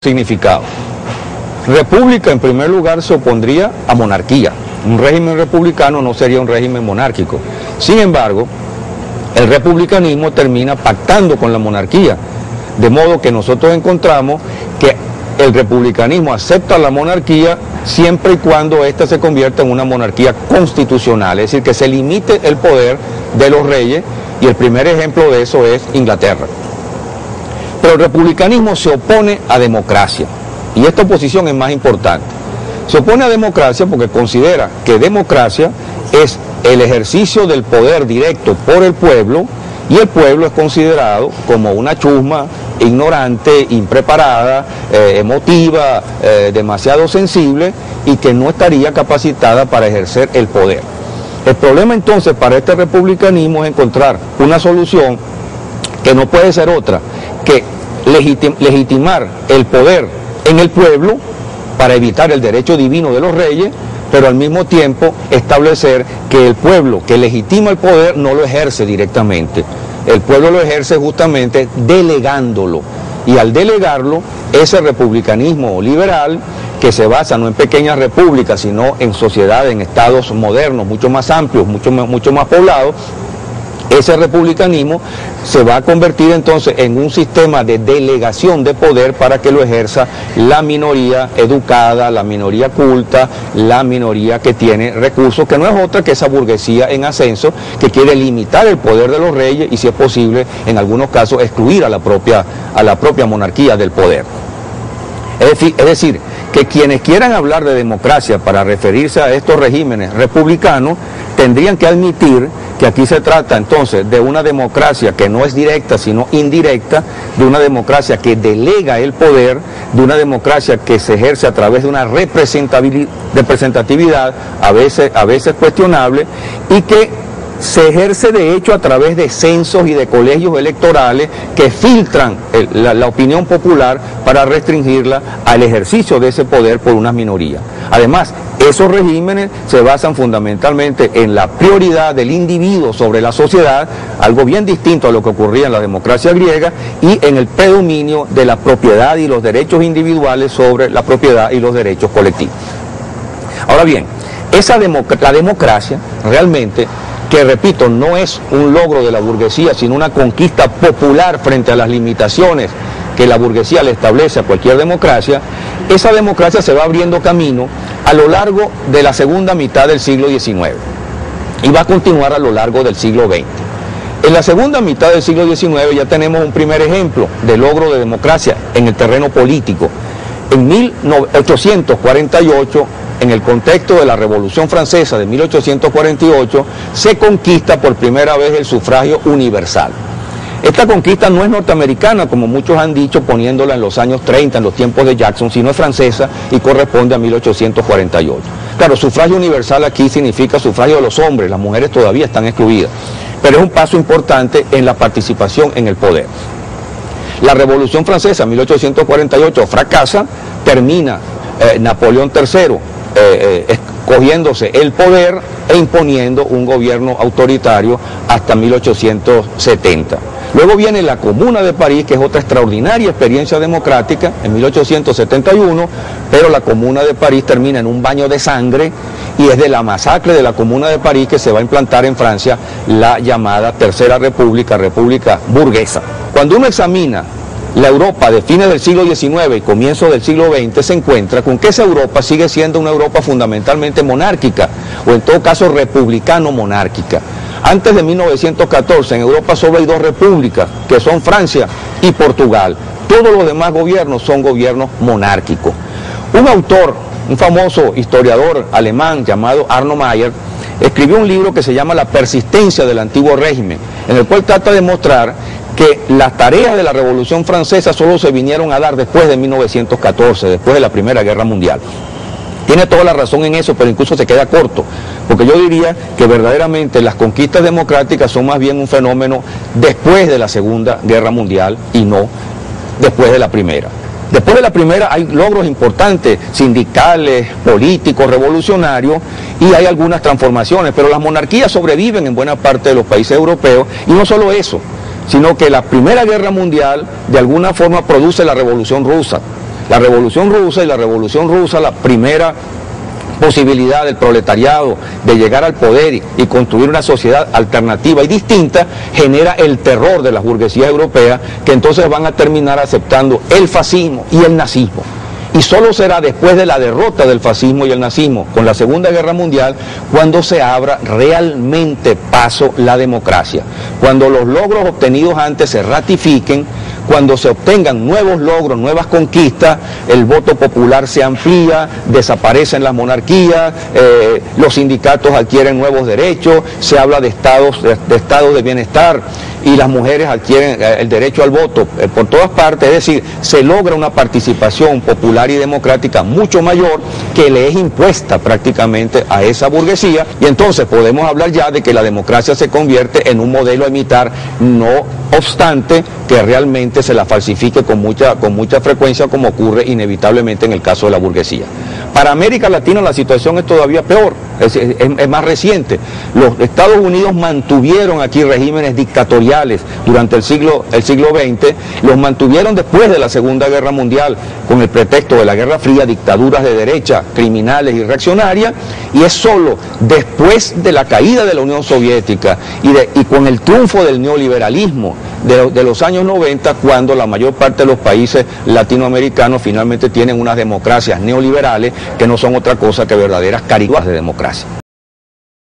significados. República, en primer lugar, se opondría a monarquía. Un régimen republicano no sería un régimen monárquico. Sin embargo, el republicanismo termina pactando con la monarquía, de modo que nosotros encontramos que el republicanismo acepta la monarquía siempre y cuando ésta se convierta en una monarquía constitucional, es decir, que se limite el poder de los reyes, y el primer ejemplo de eso es Inglaterra. Pero el republicanismo se opone a democracia, y esta oposición es más importante. Se opone a democracia porque considera que democracia es el ejercicio del poder directo por el pueblo, y el pueblo es considerado como una chusma ignorante, impreparada, emotiva, demasiado sensible, y que no estaría capacitada para ejercer el poder. El problema entonces para este republicanismo es encontrar una solución que no puede ser otra que legitimar el poder en el pueblo para evitar el derecho divino de los reyes, pero al mismo tiempo establecer que el pueblo que legitima el poder no lo ejerce directamente. El pueblo lo ejerce justamente delegándolo, y al delegarlo, ese republicanismo liberal, que se basa no en pequeñas repúblicas, sino en sociedades, en estados modernos, mucho más amplios, mucho más poblados, ese republicanismo se va a convertir entonces en un sistema de delegación de poder para que lo ejerza la minoría educada, la minoría culta, la minoría que tiene recursos, que no es otra que esa burguesía en ascenso que quiere limitar el poder de los reyes y, si es posible, en algunos casos excluir a la propia monarquía del poder. Es decir, que quienes quieran hablar de democracia para referirse a estos regímenes republicanos tendrían que admitir que aquí se trata entonces de una democracia que no es directa sino indirecta, de una democracia que delega el poder, de una democracia que se ejerce a través de una representatividad a veces cuestionable, y que se ejerce de hecho a través de censos y de colegios electorales que filtran la opinión popular para restringirla al ejercicio de ese poder por unas minorías. Además, esos regímenes se basan fundamentalmente en la prioridad del individuo sobre la sociedad, algo bien distinto a lo que ocurría en la democracia griega, y en el predominio de la propiedad y los derechos individuales sobre la propiedad y los derechos colectivos. Ahora bien, la democracia realmente, que repito, no es un logro de la burguesía, sino una conquista popular frente a las limitaciones que la burguesía le establece a cualquier democracia, esa democracia se va abriendo camino a lo largo de la segunda mitad del siglo XIX y va a continuar a lo largo del siglo XX. En la segunda mitad del siglo XIX ya tenemos un primer ejemplo de logro de democracia en el terreno político. En 1848, en el contexto de la Revolución Francesa de 1848, se conquista por primera vez el sufragio universal. Esta conquista no es norteamericana, como muchos han dicho, poniéndola en los años 30, en los tiempos de Jackson, sino es francesa y corresponde a 1848. Claro, sufragio universal aquí significa sufragio de los hombres, las mujeres todavía están excluidas, pero es un paso importante en la participación en el poder. La Revolución Francesa, 1848, fracasa, termina Napoleón III cogiéndose el poder e imponiendo un gobierno autoritario hasta 1870. Luego viene la Comuna de París, que es otra extraordinaria experiencia democrática, en 1871, pero la Comuna de París termina en un baño de sangre, y es de la masacre de la Comuna de París que se va a implantar en Francia la llamada Tercera República, República burguesa. Cuando uno examina la Europa de fines del siglo XIX y comienzo del siglo XX, se encuentra con que esa Europa sigue siendo una Europa fundamentalmente monárquica, o en todo caso republicano-monárquica. Antes de 1914 en Europa solo hay dos repúblicas, que son Francia y Portugal. Todos los demás gobiernos son gobiernos monárquicos. Un autor, un famoso historiador alemán llamado Arno Mayer, escribió un libro que se llama La persistencia del antiguo régimen, en el cual trata de mostrar que las tareas de la Revolución Francesa solo se vinieron a dar después de 1914, después de la Primera Guerra Mundial. Tiene toda la razón en eso, pero incluso se queda corto, porque yo diría que verdaderamente las conquistas democráticas son más bien un fenómeno después de la Segunda Guerra Mundial y no después de la Primera. Después de la Primera hay logros importantes, sindicales, políticos, revolucionarios, y hay algunas transformaciones, pero las monarquías sobreviven en buena parte de los países europeos, y no solo eso, sino que la Primera Guerra Mundial de alguna forma produce la Revolución Rusa. La Revolución Rusa y la Revolución Rusa, la primera posibilidad del proletariado de llegar al poder y construir una sociedad alternativa y distinta, genera el terror de las burguesías europeas, que entonces van a terminar aceptando el fascismo y el nazismo. Y solo será después de la derrota del fascismo y el nazismo con la Segunda Guerra Mundial cuando se abra realmente paso la democracia, cuando los logros obtenidos antes se ratifiquen, cuando se obtengan nuevos logros, nuevas conquistas, el voto popular se amplía, desaparecen las monarquías, los sindicatos adquieren nuevos derechos, se habla de estados de bienestar y las mujeres adquieren el derecho al voto por todas partes, es decir, se logra una participación popular y democrática mucho mayor que le es impuesta prácticamente a esa burguesía, y entonces podemos hablar ya de que la democracia se convierte en un modelo a imitar, no obstante que realmente se la falsifique con mucha frecuencia, como ocurre inevitablemente en el caso de la burguesía. Para América Latina la situación es todavía peor, es más reciente. Los Estados Unidos mantuvieron aquí regímenes dictatoriales durante el siglo XX, los mantuvieron después de la Segunda Guerra Mundial con el pretexto de la Guerra Fría, dictaduras de derecha, criminales y reaccionarias, y es solo después de la caída de la Unión Soviética y con el triunfo del neoliberalismo de los años 90 cuando la mayor parte de los países latinoamericanos finalmente tienen unas democracias neoliberales que no son otra cosa que verdaderas caricaturas de democracia.